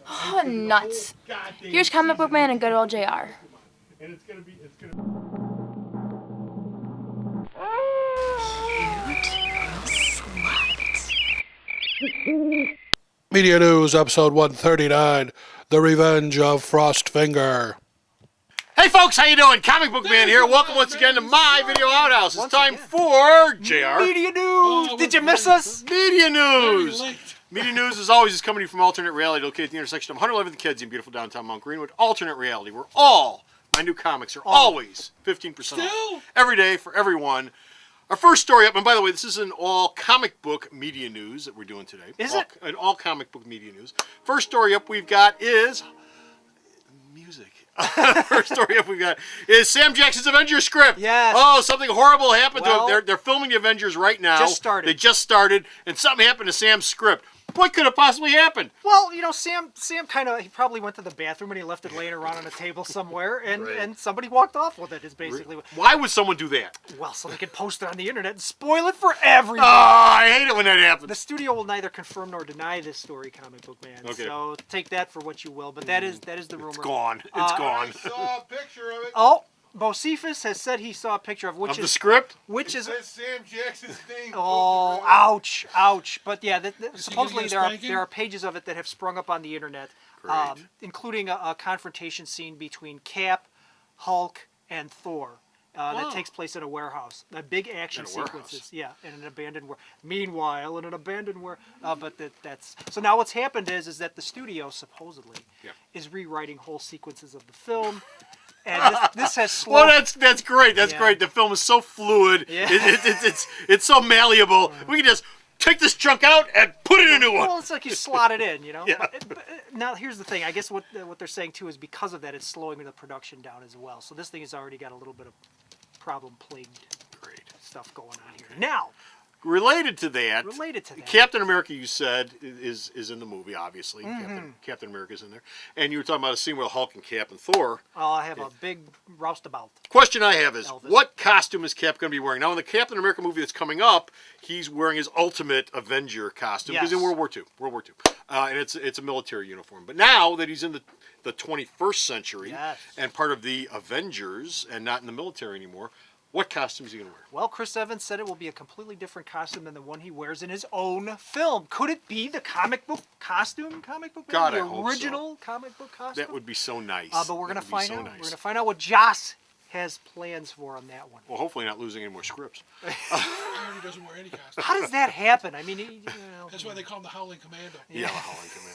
Oh, nuts. Here's Comic Book Man and good old JR. And it's gonna be. Media News, episode 139, The Revenge of Frostfinger. Hey folks, how you doing? Comic Book Man here. Welcome once again to my video outhouse. It's time for JR. Media News! Did you miss us? Media News! Media News, as always, is coming to you from Alternate Reality, located at the intersection of 111th and Kedzie in beautiful downtown Mount Greenwood. Alternate Reality, where all my new comics are always 15% off. Every day, for everyone. Our first story up, and by the way, this is an all comic book media news that we're doing today. Is it? An all comic book media news. First story up we've got is music. First story up we've got is Sam Jackson's Avengers script. Yes. Oh, something horrible happened to Well, him. They're filming the Avengers right now. Just started. They just started, and something happened to Sam's script. What could have possibly happened? Well, you know, Sam he probably went to the bathroom and he left it laying around on a table somewhere, and, Right. and somebody walked off with it, is basically what. Why would someone do that? Well, so they could post it on the internet and spoil it for everybody. Oh, I hate it when that happens. The studio will neither confirm nor deny this story, Comic Book Man. Okay. So take that for what you will, but that is the rumor. It's gone. It's gone. Saw a picture of it. Oh, Bocephus has said he saw a picture of Of the script? which is Says Sam Jackson's name. Oh, floating around. ouch, ouch. But yeah, supposedly get a there spanking? are pages of it that have sprung up on the internet, Great. including a confrontation scene between Cap, Hulk, and Thor. That takes place in a warehouse. Big action In a warehouse. sequences, yeah, in an abandoned Meanwhile, in an abandoned but that's so now what's happened is that the studio supposedly is rewriting whole sequences of the film, and this has slowed. Well, that's great. That's Yeah. great. The film is so fluid. Yeah. It's so malleable. We can just take this chunk out and put in a new one. Well, it's like you slot it in, you know. Yeah. But now here's the thing. I guess what they're saying too is because of that, it's slowing the production down as well. So this thing has already got a little bit of problem-plagued Great. stuff going on here. Now, Related to that, Captain America, you said, is in the movie, obviously. Captain America's in there. And you were talking about a scene with Hulk and Cap and Thor. I have a big roustabout. Question I have is, Elvis. what costume is Cap going to be wearing? Now, in the Captain America movie that's coming up, he's wearing his Ultimate Avenger costume. Because in Yes. World War II. And it's a military uniform. But now that he's in the 21st century Yes. and part of the Avengers and not in the military anymore, what costume is he going to wear? Well, Chris Evans said it will be a completely different costume than the one he wears in his own film. Could it be the comic book costume? Comic book? God, the I hope so. original comic book costume? That would be so nice. But we're gonna That would be find so out. nice. We're gonna find out what Joss has plans for on that one. Well, hopefully not losing any more scripts. He already doesn't wear any costume. How does that happen? I mean, you know, That's why they call him the Howling Commando. Yeah, Howling Command.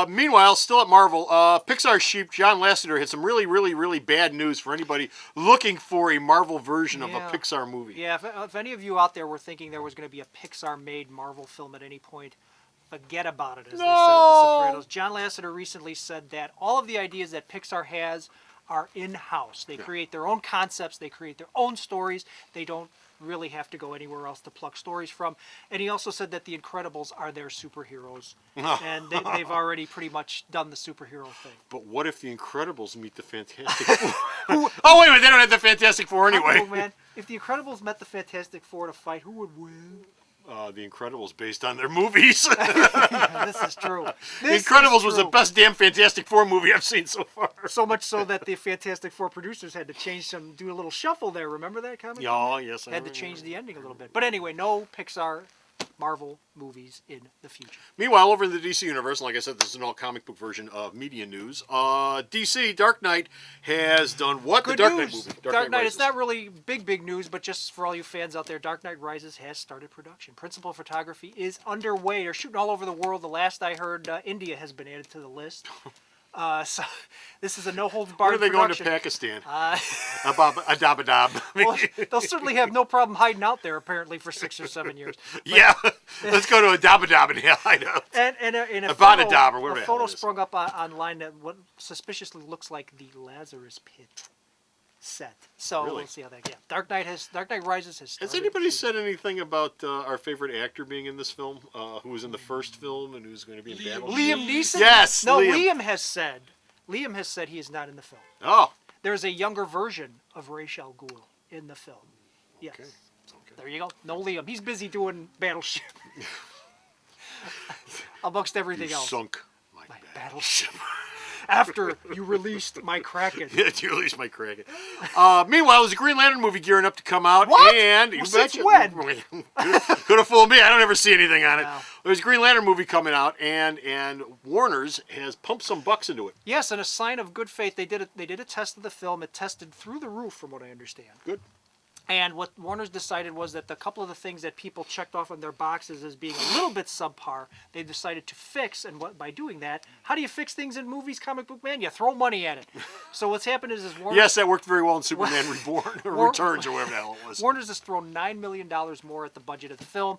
Meanwhile, still at Marvel, Pixar sheep John Lasseter had some really, really, really bad news for anybody looking for a Marvel version of a Yeah. Pixar movie. Yeah, if any of you out there were thinking there was going to be a Pixar-made Marvel film at any point, forget about it, as they said in The Sopranos. John Lasseter recently said that all of the ideas that Pixar has are in-house. They create their own concepts, they create their own stories, they don't really have to go anywhere else to pluck stories from. And he also said that the Incredibles are their superheroes, and they've already pretty much done the superhero thing. But what if the Incredibles meet the Fantastic Four? Oh, wait a minute, they don't have the Fantastic Four anyway. Oh, man, if the Incredibles met the Fantastic Four to fight, who would win? The Incredibles based on their movies. This is true. The This Incredibles is was the true. best damn Fantastic Four movie I've seen so far. So much so that the Fantastic Four producers had to do a little shuffle there. Remember that comic? Oh, yes, I Had to remember. change the ending a little bit. But anyway, no Pixar, Marvel movies in the future. Meanwhile, over in the DC universe, and like I said, this is an all comic book version of media news. DC Dark Knight has done what? Good the Dark news. Knight movie. Dark Knight. Rises. It's not really big news, but just for all you fans out there, Dark Knight Rises has started production. Principal photography is underway. They're shooting all over the world. The last I heard, India has been added to the list. So this is a no holds barred. Where are they going to production. Pakistan? Adabadab. Well, they'll certainly have no problem hiding out there, apparently, for 6 or 7 years. Yeah, let's go to Adabadab and hide out. And a Abadadab, or whatever a the hell photo it is. sprung up online that what suspiciously looks like the Lazarus Pit set. So Really? we'll see how that goes. Dark Knight Rises has started. Has anybody said anything about our favorite actor being in this film, who was in the first film and who's going to be in Battle? Liam Neeson? Yes, No, Liam. Liam has said he is not in the film. Oh, There's a younger version of Ra's al Ghul in the film. Yes. Okay. There you go. No Liam. He's busy doing Battleship. Amongst everything you else. sunk my Battleship. After you released my Kraken. Yeah, you released my Kraken. Meanwhile, there's a Green Lantern movie gearing up to come out. What? And you Well, since betcha. when? Could have fooled me. I don't ever see anything on it. No. There's a Green Lantern movie coming out, and Warner's has pumped some bucks into it. Yes, and a sign of good faith, they did a test of the film. It tested through the roof, from what I understand. Good. And what Warner's decided was that the couple of the things that people checked off on their boxes as being a little bit subpar, they decided to fix. And by doing that, how do you fix things in movies, Comic Book Man? You throw money at it. So what's happened is Warner. Yes, that worked very well in Superman Reborn, or Returns, or whatever the hell it was. Warner's has thrown $9 million more at the budget of the film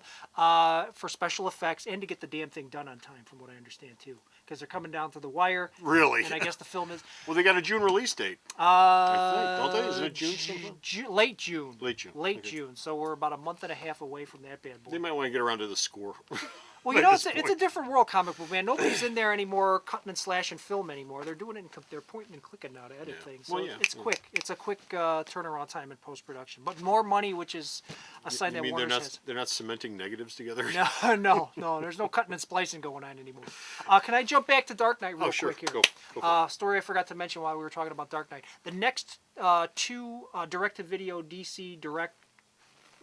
for special effects and to get the damn thing done on time, from what I understand too, because they're coming down to the wire. Really? And I guess the film is Well, they got a June release date. I think, don't they? Isn't it June sometime? late June. Late June. Late Okay. June. So we're about a month and a half away from that bad boy. They might want to get around to the score. Well, you at know, this it's a point. different world, Comic Book Man. Nobody's in there anymore cutting and slashing film anymore. They're doing it. They're pointing and clicking now to edit Yeah. things. So Well, yeah, it's yeah. quick. It's a quick turnaround time in post production, but more money, which is a sign You that mean Warner they're not has. they're not cementing negatives together? No. There's no cutting and splicing going on anymore. Can I jump back to Dark Knight real Oh, sure. quick here? Go for it. Story I forgot to mention while we were talking about Dark Knight. The next two direct-to-video DC Direct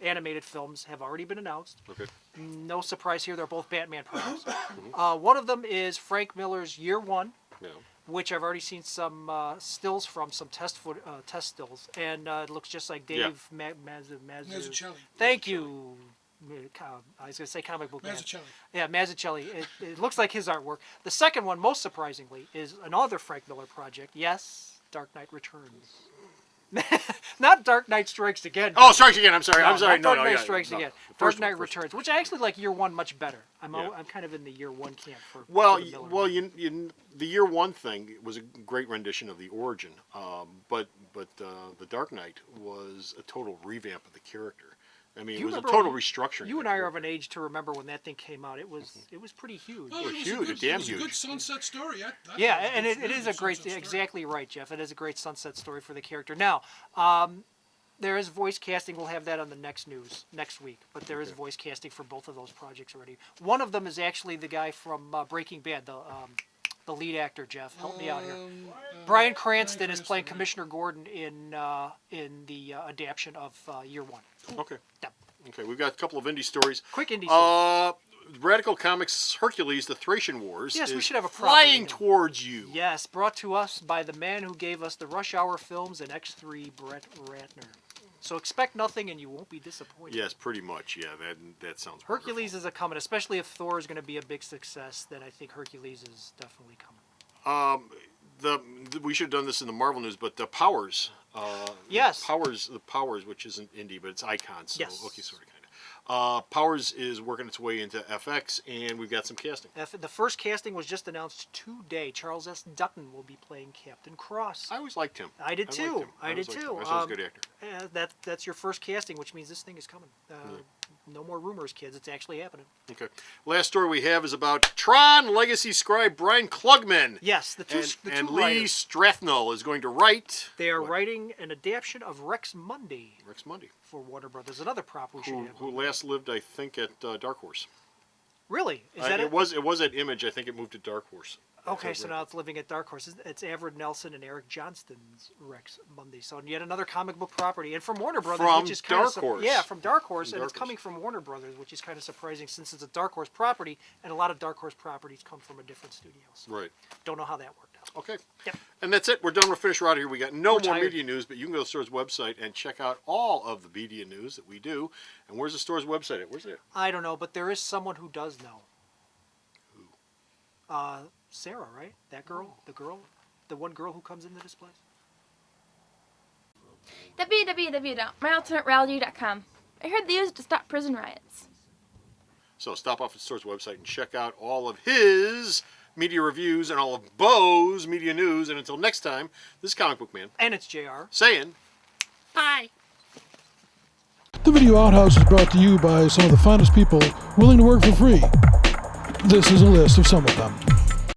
animated films have already been announced. Okay. No surprise here, they're both Batman products. One of them is Frank Miller's Year One, Yeah. which I've already seen some stills from, some test stills, and it looks just like Yeah. Dave Mazzucchelli. Thank you. I was going to say Comic Book Man. Mazzucchelli. Yeah, Mazzucchelli. It looks like his artwork. The second one, most surprisingly, is another Frank Miller project. Yes, Dark Knight Returns. Not Dark Knight Strikes Again. Oh, Strikes Again. I'm sorry. No, I'm sorry. not Dark no, Knight yeah, Strikes no. Again. The Dark first Knight one, first one. Returns, which I actually like Year One much better. I'm Yeah. I'm kind of in the Year One camp for. Well, for the Miller well, one. the Year One thing was a great rendition of the origin, but the Dark Knight was a total revamp of the character. I mean, You it was a remember total when- restructuring. You of and the I are of character. an age to remember when that thing came out. It was pretty huge. Oh, Well, it was huge, a good, damn it was a huge. good sunset story. I Yeah, thought and was it really is good a great, sunset story. exactly right, Jeff. It is a great sunset story for the character. Now, there is voice casting. We'll have that on the next news next week. But there is voice casting for both of those projects already. One of them is actually the guy from Breaking Bad, the lead actor. Jeff, help me out here. Bryan Cranston is playing Cranston, Commissioner Gordon in the adaptation of Year One. Okay. Yep. Okay, we've got a couple of indie stories. Quick indie story. Radical Comics Hercules: The Thracian Wars. Yes, we is should have a proper flying name. towards you. Yes, brought to us by the man who gave us the Rush Hour films and X3, Brett Ratner. So expect nothing and you won't be disappointed. Yes, pretty much. Yeah, that sounds. Hercules is a coming, especially if Thor is going to be a big success. Then I think Hercules is definitely coming. We should have done this in the Marvel news, but the Powers. Yes. The Powers, which isn't indie, but it's Icon. So, Yes. Okay, sort of, kind of. Powers is working its way into FX, and we've got some casting. The first casting was just announced today. Charles S. Dutton will be playing Captain Cross. I always liked him. I did liked too. him. I did always liked too. him. I thought he was a good actor. That's your first casting, which means this thing is coming. No more rumors, kids. It's actually happening. Okay. Last story we have is about Tron legacy scribe Brian Klugman. Yes, the two And Lee writers. Strathnell is going to write. They are what? writing an adaptation of Rex Monday Rex Monday, for Warner Brothers. Another prop we should have. who last lived, I think, at Dark Horse. Really? Is that it was at Image. I think it moved to Dark Horse. Okay, so now it's living at Dark Horse. It's Averill Nelson and Eric Johnston's Rex Monday. So yet another comic book property, and from Warner Brothers, From which is kind Dark of Horse. Yeah, from Dark Horse, From and Dark it's coming Horse. from Warner Brothers, which is kind of surprising since it's a Dark Horse property, and a lot of Dark Horse properties come from a different studio. So Right. don't know how that worked out. Okay. Yep. And that's it. We're done. We're finished. We're out of here. We got no We're more tired. media news, but you can go to the store's website and check out all of the media news that we do. And where's the store's website at? Where's it at? I don't know, but there is someone who does know. Who? Sarah, right? That girl, the one girl who comes into this place. www.myalternatereality.com. I heard they used to stop prison riots. So stop off at the store's website and check out all of his media reviews and all of Bo's media news. And until next time, this is Comic Book Man And it's JR. saying, Bye. The Video Outhouse is brought to you by some of the finest people willing to work for free. This is a list of some of them.